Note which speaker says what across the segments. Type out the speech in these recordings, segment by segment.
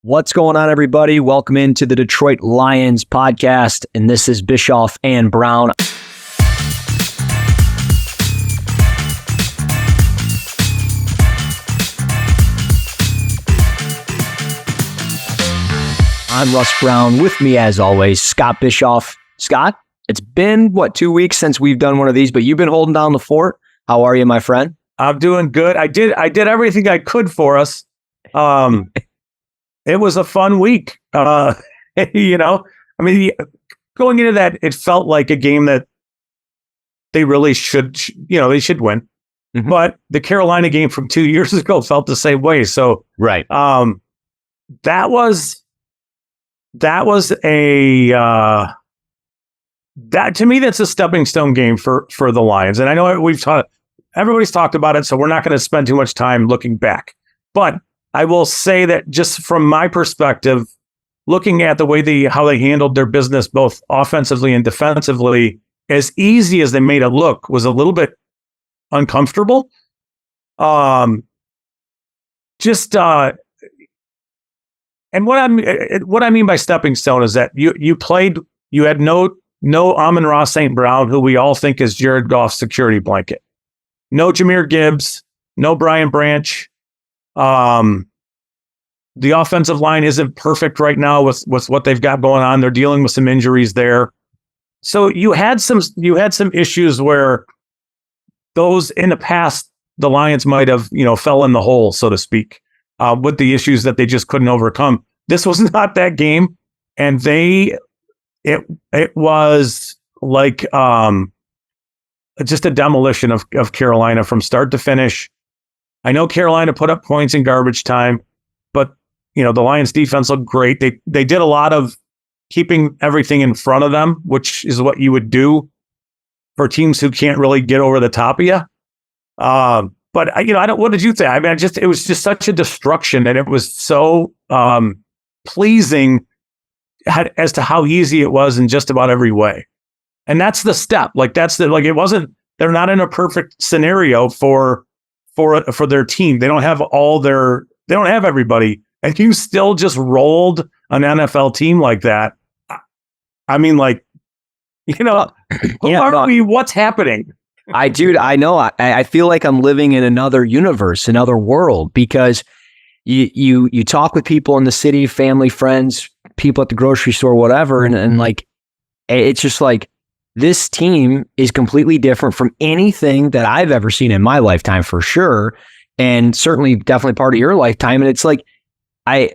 Speaker 1: What's going on, everybody? Welcome into the Detroit Lions podcast, and this is Bischoff and Brown. I'm Russ Brown. With me, as always, Scott Bischoff. Scott, it's been, 2 weeks since we've done one of these, but you've been holding down the fort. How are you, my friend?
Speaker 2: I'm doing good. I did everything I could for us. It was a fun week. Going into that, it felt like a game that they really should win. Mm-hmm. But the Carolina game from 2 years ago felt the same way. So,
Speaker 1: right.
Speaker 2: That was to me, that's a stepping stone game for the Lions. And I know everybody's talked about it, so we're not going to spend too much time looking back. But I will say that just from my perspective, looking at the way how they handled their business, both offensively and defensively, as easy as they made it look, was a little bit uncomfortable. And what I mean by stepping stone is that you had no Amon-Ra St. Brown, who we all think is Jared Goff's security blanket. No Jahmyr Gibbs, no Brian Branch. The offensive line isn't perfect right now with what they've got going on. They're dealing with some injuries there. So you had some issues where those in the past, the Lions might have, fell in the hole, so to speak, with the issues that they just couldn't overcome. This was not that game. And it was like, just a demolition of Carolina from start to finish. I know Carolina put up points in garbage time, but the Lions defense looked great. They did a lot of keeping everything in front of them, which is what you would do for teams who can't really get over the top of you. But what did you think? I mean, it was just such a destruction, and it was so pleasing as to how easy it was in just about every way. And that's the step. It wasn't. They're not in a perfect scenario for their team. They don't have everybody, and you still just rolled an NFL team like that. I mean, who are we? What's happening?
Speaker 1: I know. I feel like I'm living in another universe, another world, because you talk with people in the city, family, friends, people at the grocery store, whatever, and it's just like, this team is completely different from anything that I've ever seen in my lifetime, for sure, and certainly definitely part of your lifetime. And it's like, I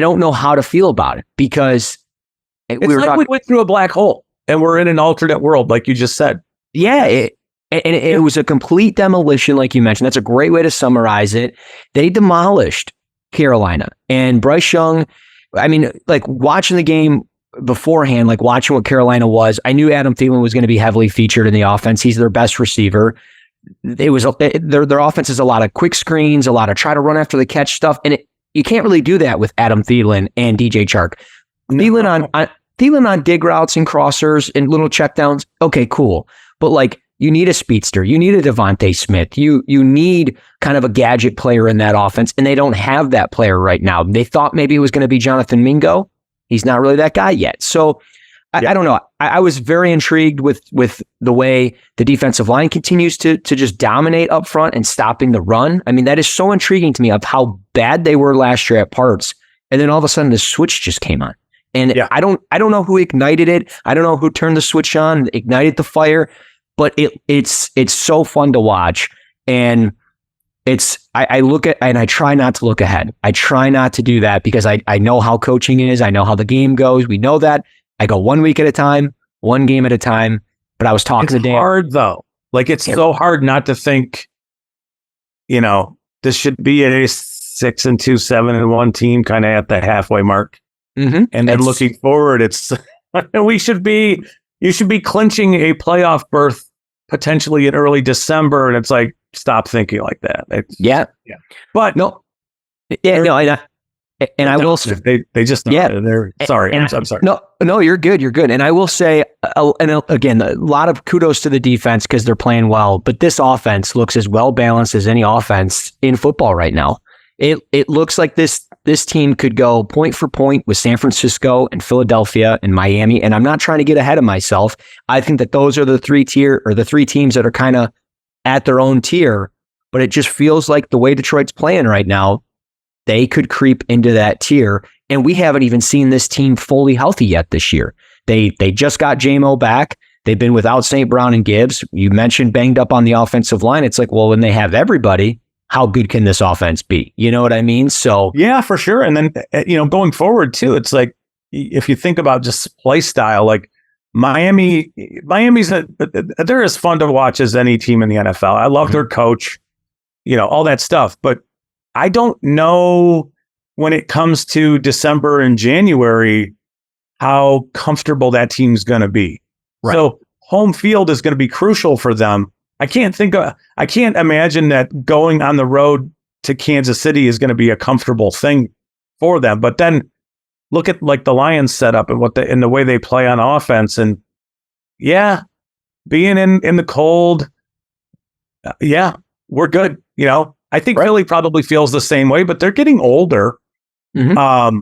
Speaker 1: don't know how to feel about it, because
Speaker 2: we went through a black hole and we're in an alternate world, like you just said.
Speaker 1: Yeah, it was a complete demolition, like you mentioned. That's a great way to summarize it. They demolished Carolina, and Bryce Young. I mean, watching the game beforehand, watching what Carolina was, I knew Adam Thielen was going to be heavily featured in the offense. He's their best receiver. It was their offense is a lot of quick screens, a lot of try to run after the catch stuff, and you can't really do that with Adam Thielen and DJ Chark. No. Thielen on dig routes and crossers and little checkdowns. Okay, cool, but you need a speedster, you need a Devontae Smith, you need kind of a gadget player in that offense, and they don't have that player right now. They thought maybe it was going to be Jonathan Mingo. He's not really that guy yet. So I don't know. I was very intrigued with the way the defensive line continues to just dominate up front and stopping the run. I mean, that is so intriguing to me of how bad they were last year at parts. And then all of a sudden the switch just came on. And I don't know who ignited it. I don't know who turned the switch on, ignited the fire, but it's so fun to watch. And I look at, and I try not to look ahead. I try not to do that, because I know how coaching is. I know how the game goes. We know that. I go 1 week at a time, one game at a time. But I was talking to Dan.
Speaker 2: It's hard though. It's so hard not to think, this should be a 6-2, 7-1 team kind of at the halfway mark.
Speaker 1: Mm-hmm.
Speaker 2: And then looking forward, you should be clinching a playoff berth potentially in early December. And it's like, stop thinking like that.
Speaker 1: Yeah.
Speaker 2: But
Speaker 1: no. Yeah, no, and I will say
Speaker 2: they just they're sorry. I'm sorry.
Speaker 1: No, you're good. And I will say, and again, a lot of kudos to the defense because they're playing well. But this offense looks as well balanced as any offense in football right now. It looks like this team could go point for point with San Francisco and Philadelphia and Miami. And I'm not trying to get ahead of myself. I think that those are the three teams that are kind of at their own tier. But it just feels like the way Detroit's playing right now, they could creep into that tier. And we haven't even seen this team fully healthy yet this year. They just got J-Mo back. They've been without St. Brown and Gibbs. You mentioned banged up on the offensive line. It's like, well, when they have everybody, how good can this offense be? You know what I mean? So
Speaker 2: yeah, for sure. And then, going forward too, it's like, if you think about just play style, like Miami's they're as fun to watch as any team in the NFL. I love their coach, all that stuff. But I don't know when it comes to December and January, how comfortable that team's going to be. Right. So home field is going to be crucial for them. I can't imagine that going on the road to Kansas City is going to be a comfortable thing for them. But then look at like the Lions setup and the way they play on offense. And yeah, being in the cold, we're good. I think Philly probably feels the same way, but they're getting older. Mm-hmm.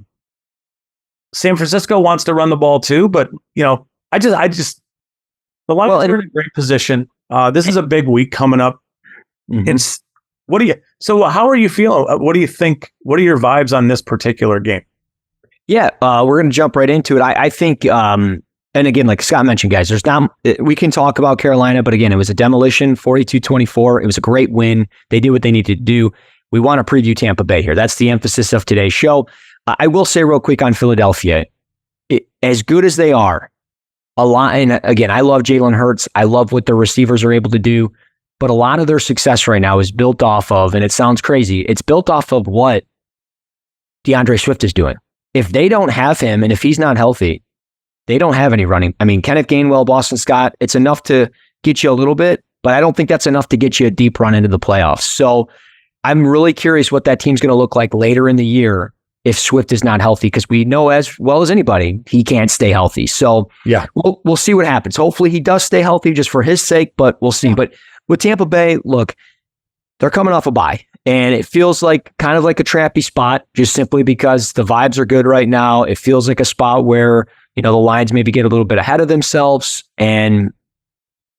Speaker 2: San Francisco wants to run the ball too, but I just the Lions are in a great position. This is a big week coming up. Mm-hmm. So how are you feeling? What do you think? What are your vibes on this particular game?
Speaker 1: Yeah, we're going to jump right into it. I think, and again, like Scott mentioned, guys, we can talk about Carolina, but again, it was a demolition, 42-24. It was a great win. They did what they needed to do. We want to preview Tampa Bay here. That's the emphasis of today's show. I will say real quick on Philadelphia, as good as they are, and again, I love Jalen Hurts. I love what their receivers are able to do, but a lot of their success right now is built off of, and it sounds crazy, it's built off of what DeAndre Swift is doing. If they don't have him, and if he's not healthy, they don't have any running. I mean, Kenneth Gainwell, Boston Scott, it's enough to get you a little bit, but I don't think that's enough to get you a deep run into the playoffs. So I'm really curious what that team's going to look like later in the year if Swift is not healthy, because we know as well as anybody, he can't stay healthy. So yeah, we'll see what happens. Hopefully he does stay healthy just for his sake, but we'll see. Yeah. But with Tampa Bay, look, they're coming off a bye, and it feels like kind of like a trappy spot, just simply because the vibes are good right now. It feels like a spot where, the Lions maybe get a little bit ahead of themselves, and,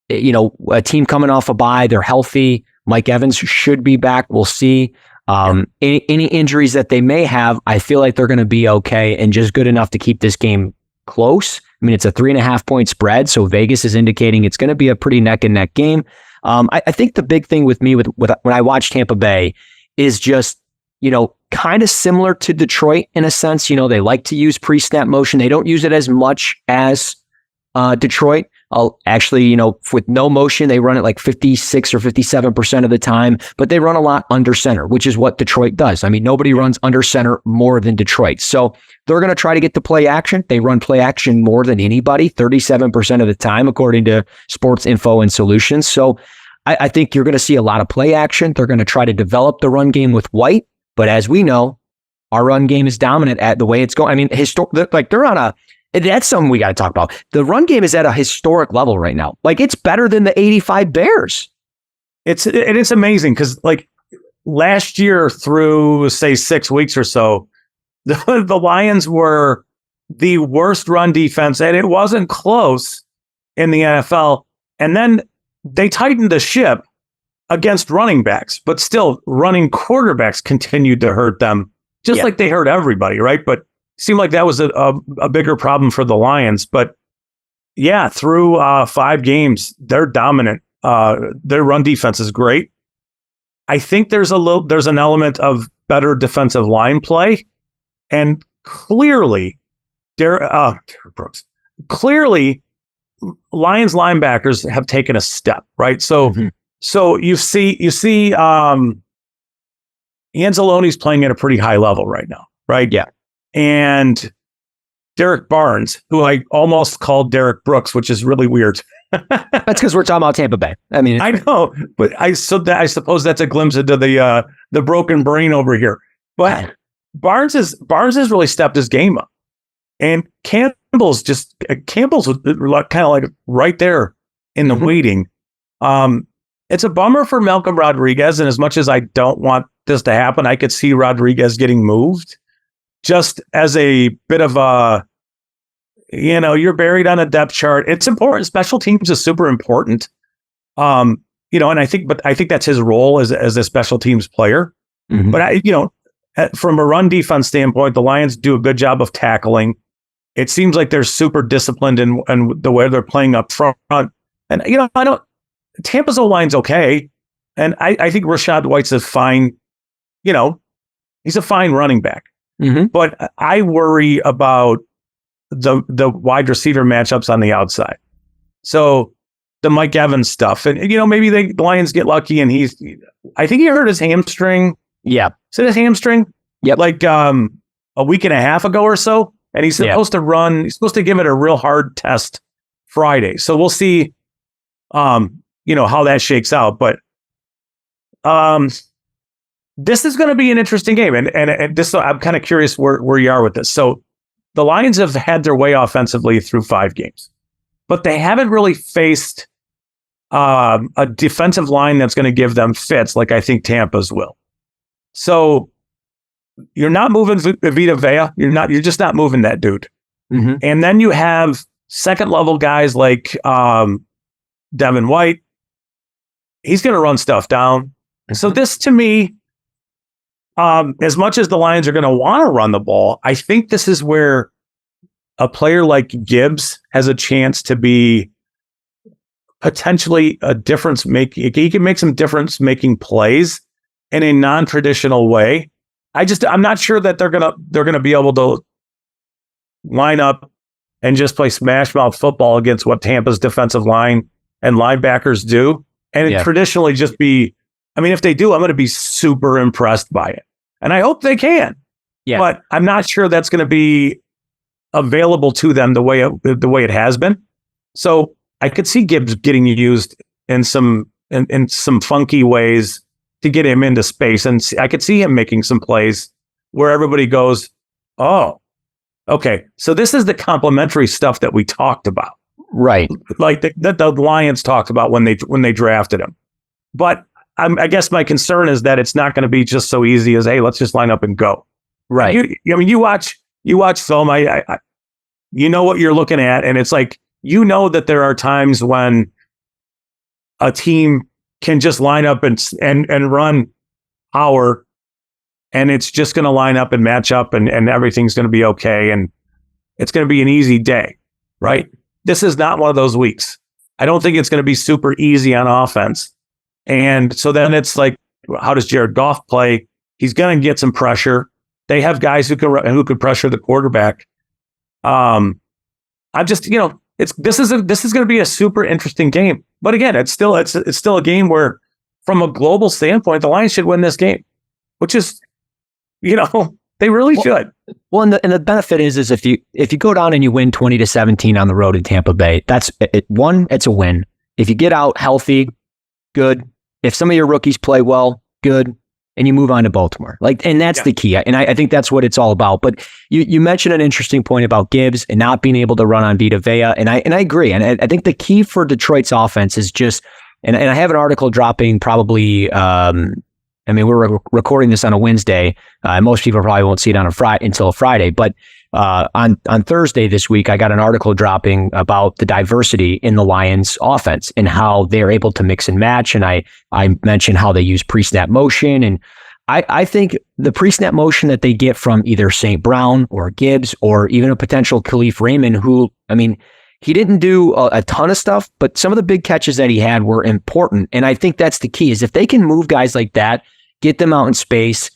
Speaker 1: a team coming off a bye, they're healthy. Mike Evans should be back. We'll see. Any injuries that they may have, I feel like they're going to be okay and just good enough to keep this game close. I mean, it's a 3.5 point spread, so Vegas is indicating it's going to be a pretty neck and neck game. I think the big thing with me with when I watch Tampa Bay is just, kind of similar to Detroit in a sense. They like to use pre-snap motion. They don't use it as much as Detroit. Actually, with no motion, they run it like 56 or 57% of the time, but they run a lot under center, which is what Detroit does. I mean, nobody runs under center more than Detroit. So they're going to try to get the play action. They run play action more than anybody, 37% of the time, according to Sports Info and Solutions. So I think you're going to see a lot of play action. They're going to try to develop the run game with White. But as we know, our run game is dominant at the way it's going. I mean, they're on a, that's something we got to talk about. The run game is at a historic level right now. Like, it's better than the 85 Bears.
Speaker 2: It's amazing because, like, last year through, say, 6 weeks or so, the Lions were the worst run defense, and it wasn't close in the NFL. And then they tightened the ship against running backs, but still running quarterbacks continued to hurt them, just like they hurt everybody, right? But seemed like that was a bigger problem for the Lions. But yeah, through 5 games, they're dominant. Their run defense is great. I think there's an element of better defensive line play, and clearly, Derek Brooks. Clearly, Lions linebackers have taken a step, right? So, so you see, Anzalone's playing at a pretty high level right now, right?
Speaker 1: Yeah.
Speaker 2: And Derek Barnes, who I almost called Derek Brooks, which is really weird.
Speaker 1: That's because we're talking about Tampa Bay. I mean,
Speaker 2: I know, but I suppose that's a glimpse into the broken brain over here. But Barnes has really stepped his game up, and Campbell's kind of like right there in the waiting. It's a bummer for Malcolm Rodriguez, and as much as I don't want this to happen, I could see Rodriguez getting moved just as a bit of a, you're buried on a depth chart. It's important. Special teams is super important. And I think that's his role as a special teams player.
Speaker 1: Mm-hmm.
Speaker 2: But from a run defense standpoint, the Lions do a good job of tackling. It seems like they're super disciplined in the way they're playing up front. And, Tampa's O-line's okay. And I think Rachaad White's a fine, he's a fine running back.
Speaker 1: Mm-hmm.
Speaker 2: But I worry about the wide receiver matchups on the outside. So the Mike Evans stuff. And, maybe the Lions get lucky and I think he hurt his hamstring.
Speaker 1: Yeah.
Speaker 2: Is it his hamstring?
Speaker 1: Yep.
Speaker 2: Like a week and a half ago or so. And he's supposed to run. He's supposed to give it a real hard test Friday. So we'll see, how that shakes out. But this is going to be an interesting game. And this, I'm kind of curious where you are with this. So the Lions have had their way offensively through 5 games, but they haven't really faced a defensive line that's going to give them fits like I think Tampa's will. So you're not moving Vita Vea. You're just not moving that dude.
Speaker 1: Mm-hmm.
Speaker 2: And then you have second level guys like Devin White. He's going to run stuff down. Mm-hmm. So this to me, as much as the Lions are going to want to run the ball, I think this is where a player like Gibbs has a chance to be potentially a difference making. He can make some difference making plays in a non-traditional way. I'm not sure that they're gonna be able to line up and just play smash mouth football against what Tampa's defensive line and linebackers do. And it traditionally just be, if they do, I'm going to be super impressed by it. And I hope they can. Yeah. But I'm not sure that's going to be available to them the way it has been. So I could see Gibbs getting used in some funky ways to get him into space. And I could see him making some plays where everybody goes, oh, okay. So this is the complementary stuff that we talked about.
Speaker 1: Right.
Speaker 2: Like that the Lions talked about when they drafted him. But I guess my concern is that it's not going to be just so easy as, hey, let's just line up and go.
Speaker 1: Right.
Speaker 2: You watch film. You know what you're looking at. And it's like, that there are times when a team can just line up and run power, and it's just going to line up and match up and everything's going to be okay. And it's going to be an easy day, right? This is not one of those weeks. I don't think it's going to be super easy on offense. And so then it's like, how does Jared Goff play? He's going to get some pressure. They have guys who can pressure the quarterback. I'm just, this is going to be a super interesting game. But again, it's still a game where, from a global standpoint, the Lions should win this game, which is, they really should.
Speaker 1: Well, and the benefit is if you go down and you win 20-17 on the road in Tampa Bay, that's it's a win. If you get out healthy, good. If some of your rookies play well, good. And you move on to Baltimore. And that's the key. And I think that's what it's all about. But you mentioned an interesting point about Gibbs and not being able to run on Vita Vea. And I agree. And I think the key for Detroit's offense is just, and I have an article dropping probably, we're recording this on a Wednesday. Most people probably won't see it on until Friday. But on Thursday this week, I got an article dropping about the diversity in the Lions offense and how they're able to mix and match. And I mentioned how they use pre-snap motion. And I think the pre-snap motion that they get from either St. Brown or Gibbs or even a potential Khalif Raymond, who, he didn't do a ton of stuff, but some of the big catches that he had were important. And I think that's the key, is if they can move guys like that, get them out in space,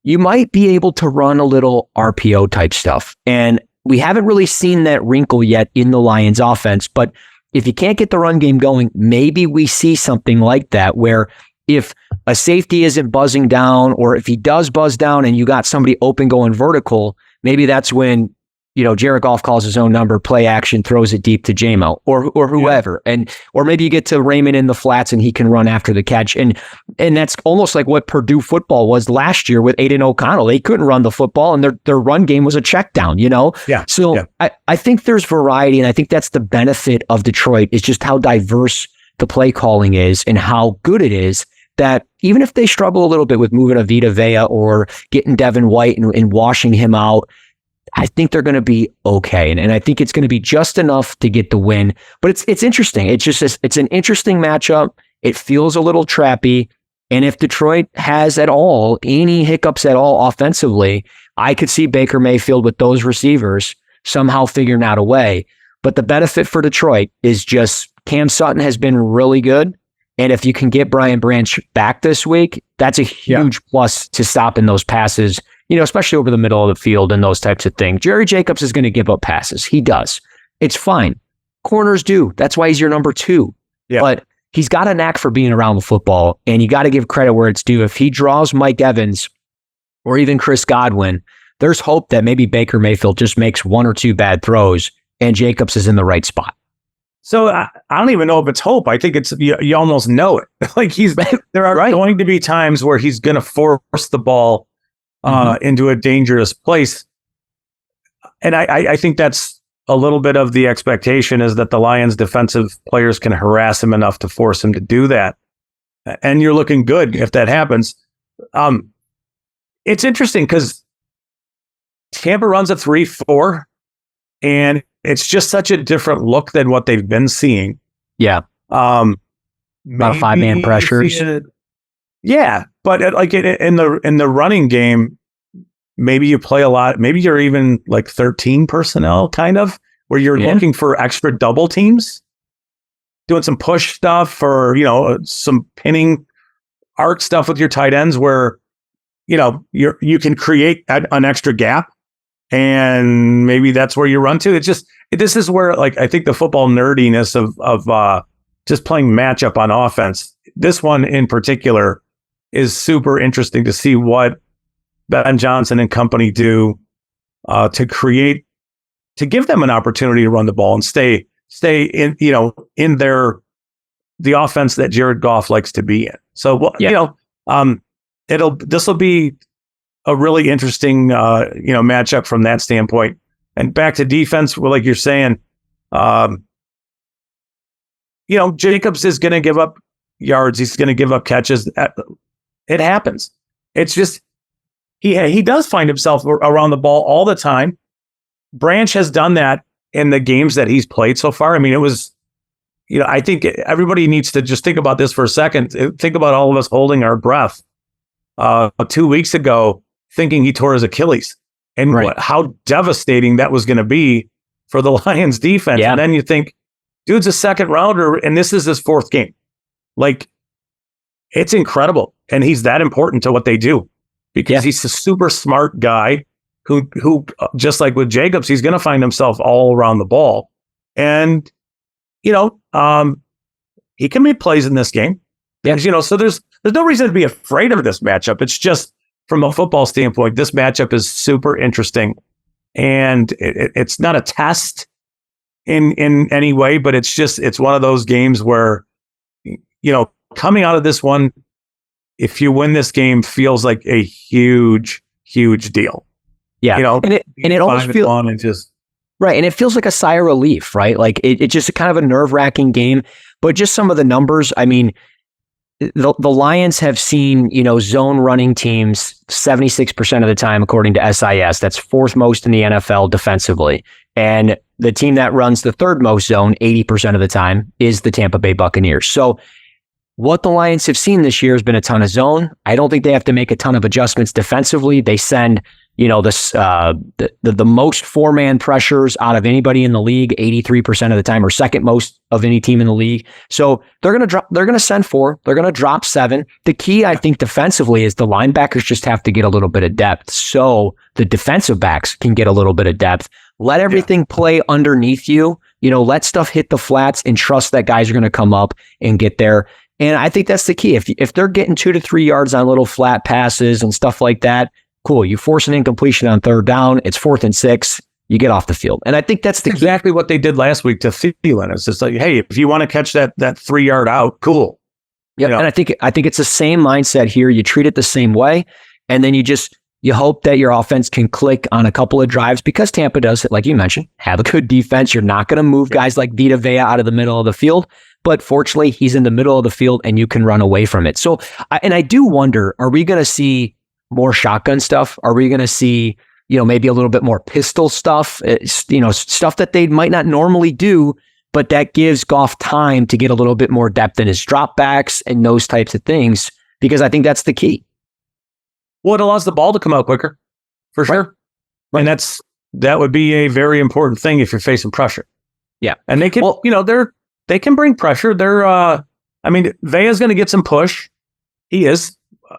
Speaker 1: you might be able to run a little RPO type stuff. And we haven't really seen that wrinkle yet in the Lions offense. But if you can't get the run game going, maybe we see something like that, where if a safety isn't buzzing down, or if he does buzz down and you got somebody open going vertical, maybe that's when, Jared Goff calls his own number, play action, throws it deep to JMO or whoever. Yeah. Or maybe you get to Raymond in the flats and he can run after the catch. And that's almost like what Purdue football was last year with Aiden O'Connell. They couldn't run the football and their run game was a check down, Yeah. So yeah. I think there's variety, and I think that's the benefit of Detroit, is just how diverse the play calling is and how good it is. that even if they struggle a little bit with moving a Vita Vea or getting Devin White and washing him out, I think they're going to be okay. And I think it's going to be just enough to get the win. But it's interesting. It's an interesting matchup. It feels a little trappy. And if Detroit has at all, any hiccups at all offensively, I could see Baker Mayfield with those receivers somehow figuring out a way. But the benefit for Detroit is just Cam Sutton has been really good. And if you can get Brian Branch back this week, that's a huge plus to stopping those passes, especially over the middle of the field and those types of things. Jerry Jacobs is going to give up passes. He does. It's fine. Corners do. That's why he's your number 2. Yeah. But he's got a knack for being around the football, and you got to give credit where it's due. If he draws Mike Evans or even Chris Godwin, there's hope that maybe Baker Mayfield just makes 1 or 2 bad throws and Jacobs is in the right spot.
Speaker 2: So I don't even know if it's hope. I think it's you almost know it. Like there are going to be times where he's going to force the ball into a dangerous place, and I think that's a little bit of the expectation is that the Lions' defensive players can harass him enough to force him to do that, and you're looking good if that happens. It's interesting because Tampa runs a 3-4, and it's just such a different look than what they've been seeing.
Speaker 1: Yeah. A lot of 5-man pressures.
Speaker 2: Yeah. But like in the running game, maybe you play a lot. Maybe you're even like 13 personnel kind of where you're looking for extra double teams, doing some push stuff or, some pinning arc stuff with your tight ends where, you can create an extra gap. And maybe that's where you run to. This is where, like, I think the football nerdiness of just playing matchup on offense. This one in particular is super interesting to see what Ben Johnson and company do to give them an opportunity to run the ball and stay in, in the offense that Jared Goff likes to be in. So, this will be a really interesting, matchup from that standpoint. And back to defense, well, like you're saying, Jacobs is going to give up yards. He's going to give up catches. It happens. It's just, he does find himself around the ball all the time. Branch has done that in the games that he's played so far. I mean, it was, I think everybody needs to just think about this for a second. Think about all of us holding our breath 2 weeks ago, thinking he tore his Achilles and how devastating that was going to be for the Lions defense. Yeah. And then you think, dude's a second rounder and this is his 4th game. Like, it's incredible. And he's that important to what they do because he's a super smart guy who just like with Jacobs, he's going to find himself all around the ball. And, he can make plays in this game. Yeah. So there's no reason to be afraid of this matchup. It's just, from a football standpoint, this matchup is super interesting, and it's not a test in any way, but it's one of those games where, coming out of this one, if you win this game, feels like a huge, huge deal.
Speaker 1: Yeah, and it almost feels right, and it feels like a sigh of relief, right? Like it's just a kind of a nerve-wracking game, but just some of the numbers. I mean, the Lions have seen, zone running teams 76% of the time, according to SIS. That's 4th most in the NFL defensively. And the team that runs the 3rd most zone 80% of the time is the Tampa Bay Buccaneers. So what the Lions have seen this year has been a ton of zone. I don't think they have to make a ton of adjustments defensively. They send, the most 4-man pressures out of anybody in the league, 83% of the time, or second most of any team in the league. So they're going to send 4. They're going to drop 7. The key, I think, defensively is the linebackers just have to get a little bit of depth. So the defensive backs can get a little bit of depth. Let everything play underneath you. Let stuff hit the flats and trust that guys are going to come up and get there. And I think that's the key. If they're getting 2 to 3 yards on little flat passes and stuff like that, cool. You force an incompletion on 3rd down. It's 4th and 6. You get off the field. And I think that's
Speaker 2: exactly what they did last week to Thielen. It's just like, hey, if you want to catch that 3-yard out, cool.
Speaker 1: Yeah, and I think it's the same mindset here. You treat it the same way, and then you hope that your offense can click on a couple of drives because Tampa does, like you mentioned, have a good defense. You're not going to move guys like Vita Vea out of the middle of the field, but fortunately he's in the middle of the field and you can run away from it. So, I do wonder, are we going to see more shotgun stuff? Are we going to see, maybe a little bit more pistol stuff, stuff that they might not normally do, but that gives Goff time to get a little bit more depth in his dropbacks and those types of things, because I think that's the key.
Speaker 2: Well, it allows the ball to come out quicker, for sure. Right. And that would be a very important thing if you're facing pressure.
Speaker 1: Yeah.
Speaker 2: And they can, they can bring pressure. Vea's going to get some push. He is,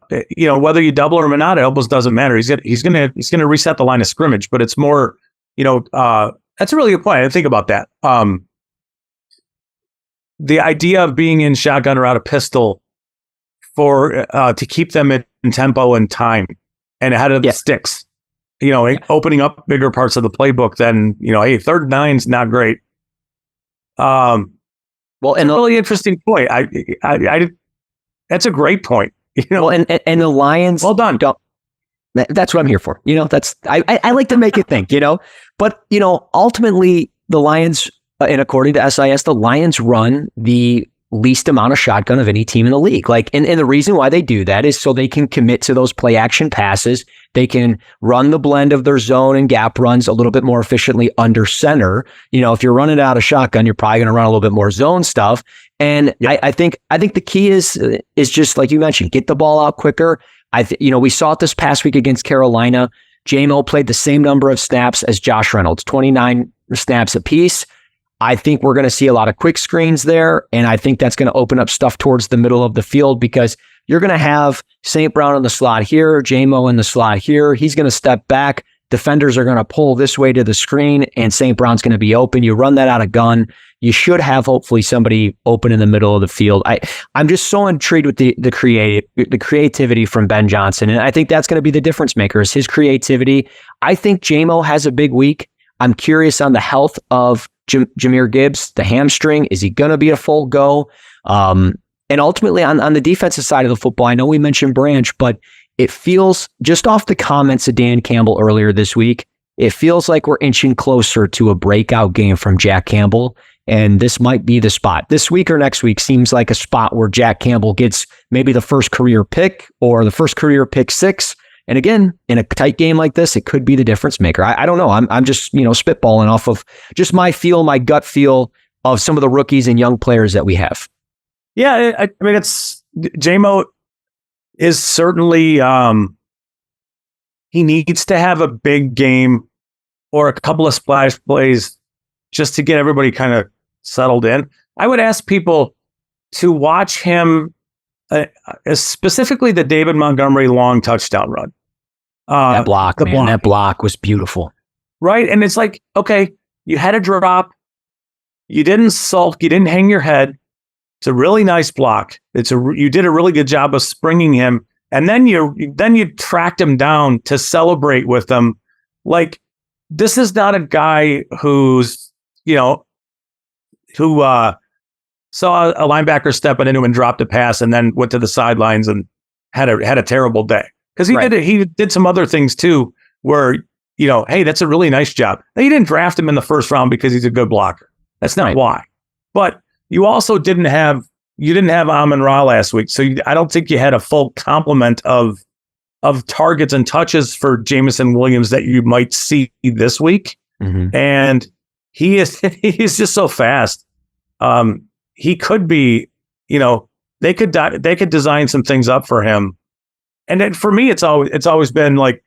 Speaker 2: whether you double him or not, elbows doesn't matter. He's going to reset the line of scrimmage, but it's more, that's a really good point. I didn't think about that. The idea of being in shotgun or out of pistol to keep them in tempo and time and ahead of the sticks, opening up bigger parts of the playbook than, hey, 3rd and 9's not great. Well, and a really interesting point. I that's a great point.
Speaker 1: Well, and the Lions.
Speaker 2: Well done.
Speaker 1: That's what I'm here for. I like to make it think, but, ultimately the Lions, and according to SIS, the Lions run the least amount of shotgun of any team in the league. And the reason why they do that is so they can commit to those play action passes. They can run the blend of their zone and gap runs a little bit more efficiently under center. If you're running out of shotgun, you're probably going to run a little bit more zone stuff. And I think the key is just like you mentioned, get the ball out quicker. We saw it this past week against Carolina. JMO played the same number of snaps as Josh Reynolds, 29 snaps apiece. I think we're going to see a lot of quick screens there, and I think that's going to open up stuff towards the middle of the field because you're going to have St. Brown in the slot here, JMO in the slot here. He's going to step back. Defenders are going to pull this way to the screen, and St. Brown's going to be open. You run that out of gun. You should have hopefully somebody open in the middle of the field. I'm just so intrigued with the creativity from Ben Johnson, and I think that's going to be the difference maker is his creativity. I think JMO has a big week. I'm curious on the health of Jahmyr Gibbs, the hamstring. Is he going to be a full go? And ultimately on the defensive side of the football, I know we mentioned Branch, but it feels, just off the comments of Dan Campbell earlier this week, it feels like we're inching closer to a breakout game from Jack Campbell. And this might be the spot. This week or next week seems like a spot where Jack Campbell gets maybe the first career pick or the first career pick 6. And again, in a tight game like this, it could be the difference maker. I don't know. I'm just, spitballing off of just my gut feel of some of the rookies and young players that we have.
Speaker 2: Yeah, it's JMO is certainly he needs to have a big game or a couple of splash plays just to get everybody kind of settled in. I would ask people to watch him, specifically the David Montgomery long touchdown run.
Speaker 1: That block was beautiful.
Speaker 2: Right. And it's like, okay, you had a drop. You didn't sulk. You didn't hang your head. It's a really nice block. You did a really good job of springing him. And then you tracked him down to celebrate with him. Like, this is not a guy who saw a linebacker stepping into him and dropped a pass and then went to the sidelines and had a terrible day. Because he did some other things too, where, hey, that's a really nice job. Now, you didn't draft him in the first round because he's a good blocker. That's not why. But you also didn't have Amon-Ra last week. So I don't think you had a full complement of targets and touches for Jameson Williams that you might see this week. Mm-hmm. And he's just so fast. He could be, they could design some things up for him. And then for me, it's always been like,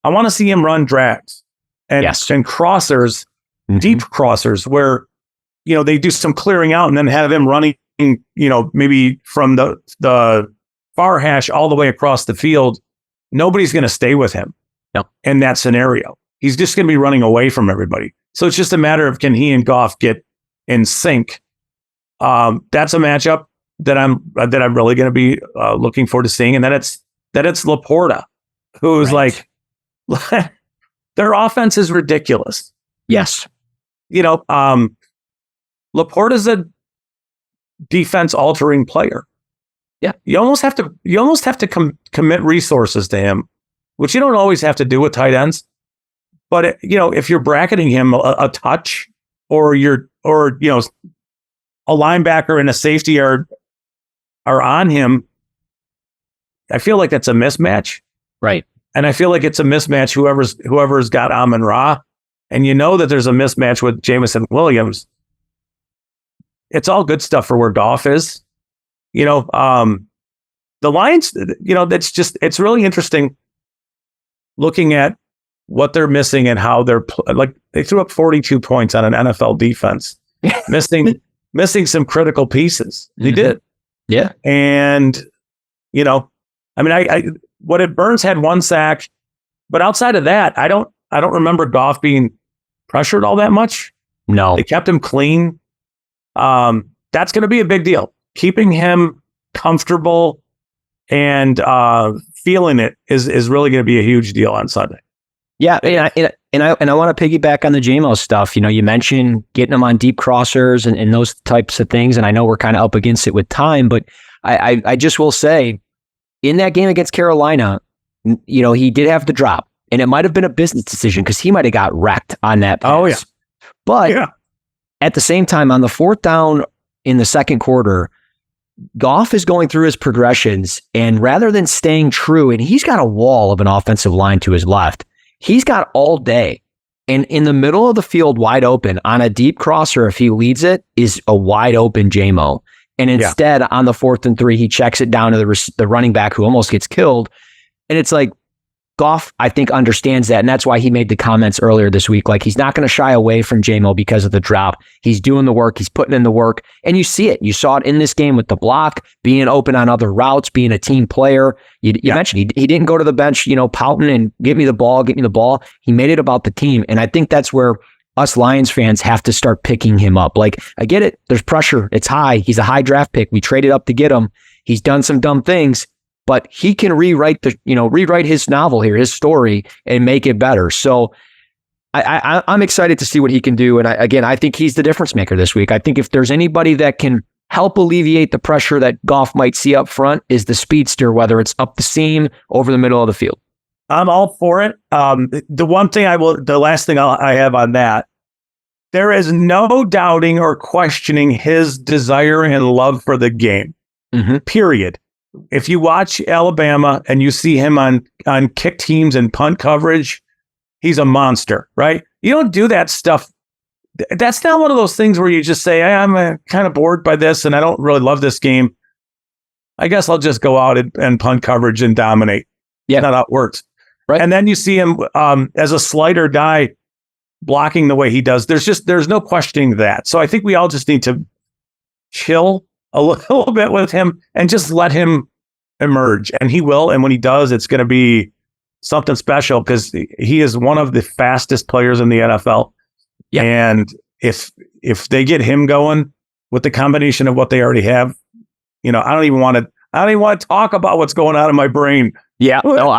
Speaker 2: I want to see him run drags and crossers, mm-hmm. deep crossers where, they do some clearing out and then have him running, maybe from the far hash all the way across the field. Nobody's going to stay with him in that scenario. He's just going to be running away from everybody. So it's just a matter of, can he and Goff get in sync? That's a matchup that I'm really going to be looking forward to seeing. And then it's Laporta, who's like, their offense is ridiculous.
Speaker 1: Yes.
Speaker 2: Laporta's a defense altering player. Yeah. You almost have to commit resources to him, which you don't always have to do with tight ends. But if you're bracketing him a touch or a linebacker and a safety are on him, I feel like that's a mismatch.
Speaker 1: Right.
Speaker 2: And I feel like it's a mismatch whoever's got Amon-Ra. And you know that there's a mismatch with Jameson Williams. It's all good stuff for where Goff is. The Lions, it's really interesting looking at what they're missing and how they're they threw up 42 points on an NFL defense, missing some critical pieces. They did.
Speaker 1: Yeah.
Speaker 2: And, Burns had 1 sack, but outside of that, I don't remember Goff being pressured all that much.
Speaker 1: No.
Speaker 2: They kept him clean. That's going to be a big deal. Keeping him comfortable and feeling it is really going to be a huge deal on Sunday.
Speaker 1: Yeah, and I want to piggyback on the JMO stuff. You mentioned getting them on deep crossers and those types of things, and I know we're kind of up against it with time, but I just will say, in that game against Carolina, he did have the drop, and it might have been a business decision because he might have got wrecked on that pass.
Speaker 2: Oh, yeah.
Speaker 1: But at the same time, on the 4th down in the second quarter, Goff is going through his progressions, and rather than staying true, and he's got a wall of an offensive line to his left, he's got all day. And in the middle of the field, wide open, on a deep crosser, if he leads it, is a wide open JMO. And instead, on the 4th and 3, he checks it down to the running back who almost gets killed. And it's like, Goff, I think, understands that. And that's why he made the comments earlier this week. Like, he's not going to shy away from JMO because of the drop. He's doing the work. He's putting in the work. And you see it. You saw it in this game with the block, being open on other routes, being a team player. You mentioned he didn't go to the bench, pouting and get me the ball. He made it about the team. And I think that's where us Lions fans have to start picking him up. Like, I get it. There's pressure. It's high. He's a high draft pick. We traded up to get him. He's done some dumb things, but he can rewrite his novel here, his story, and make it better. So I'm excited to see what he can do. And I think he's the difference maker this week. I think if there's anybody that can help alleviate the pressure that Goff might see up front, is the speedster, whether it's up the seam, over the middle of the field.
Speaker 2: I'm all for it. The last thing I have on that, there is no doubting or questioning his desire and love for the game. Period. If you watch Alabama and you see him on kick teams and punt coverage, he's a monster, right? You don't do that stuff. That's not one of those things where you just say, I'm kind of bored by this and I don't really love this game. I guess I'll just go out and punt coverage and dominate. Yeah, that's not how it works. Right. And then you see him as a slider guy blocking the way he does. There's no questioning that. So I think we all just need to chill a little bit with him and just let him emerge. And he will. And when he does, it's going to be something special because he is one of the fastest players in the NFL. Yeah. And if they get him going with the combination of what they already have, I don't even want to talk about what's going on in my brain.
Speaker 1: Yeah. No,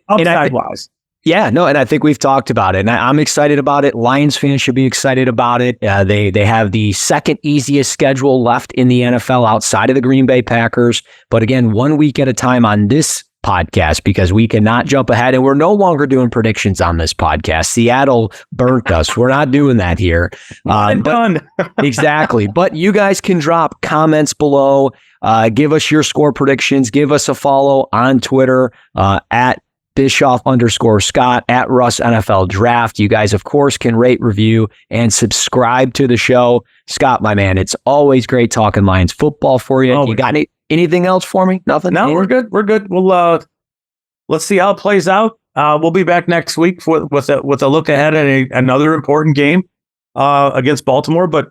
Speaker 2: upside wise.
Speaker 1: Yeah, no, and I think we've talked about it, and I'm excited about it. Lions fans should be excited about it. They have the second easiest schedule left in the NFL outside of the Green Bay Packers. But again, 1 week at a time on this podcast because we cannot jump ahead, and we're no longer doing predictions on this podcast. Seattle burnt us. We're not doing that here.
Speaker 2: Done.
Speaker 1: Exactly. But you guys can drop comments below. Give us your score predictions. Give us a follow on Twitter at Bischoff_Scott, at Russ NFL Draft. You guys, of course, can rate, review, and subscribe to the show. Scott, my man, it's always great talking Lions football for you. You got anything else for me? Nothing?
Speaker 2: No, we're good. We're good. We'll let's see how it plays out. We'll be back next week with a look ahead at another important game against Baltimore. But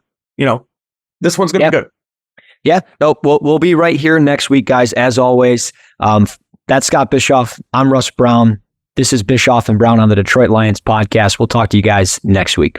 Speaker 2: this one's gonna be good.
Speaker 1: Yeah. No, we'll be right here next week, guys. As always. That's Scott Bischoff. I'm Russ Brown. This is Bischoff and Brown on the Detroit Lions podcast. We'll talk to you guys next week.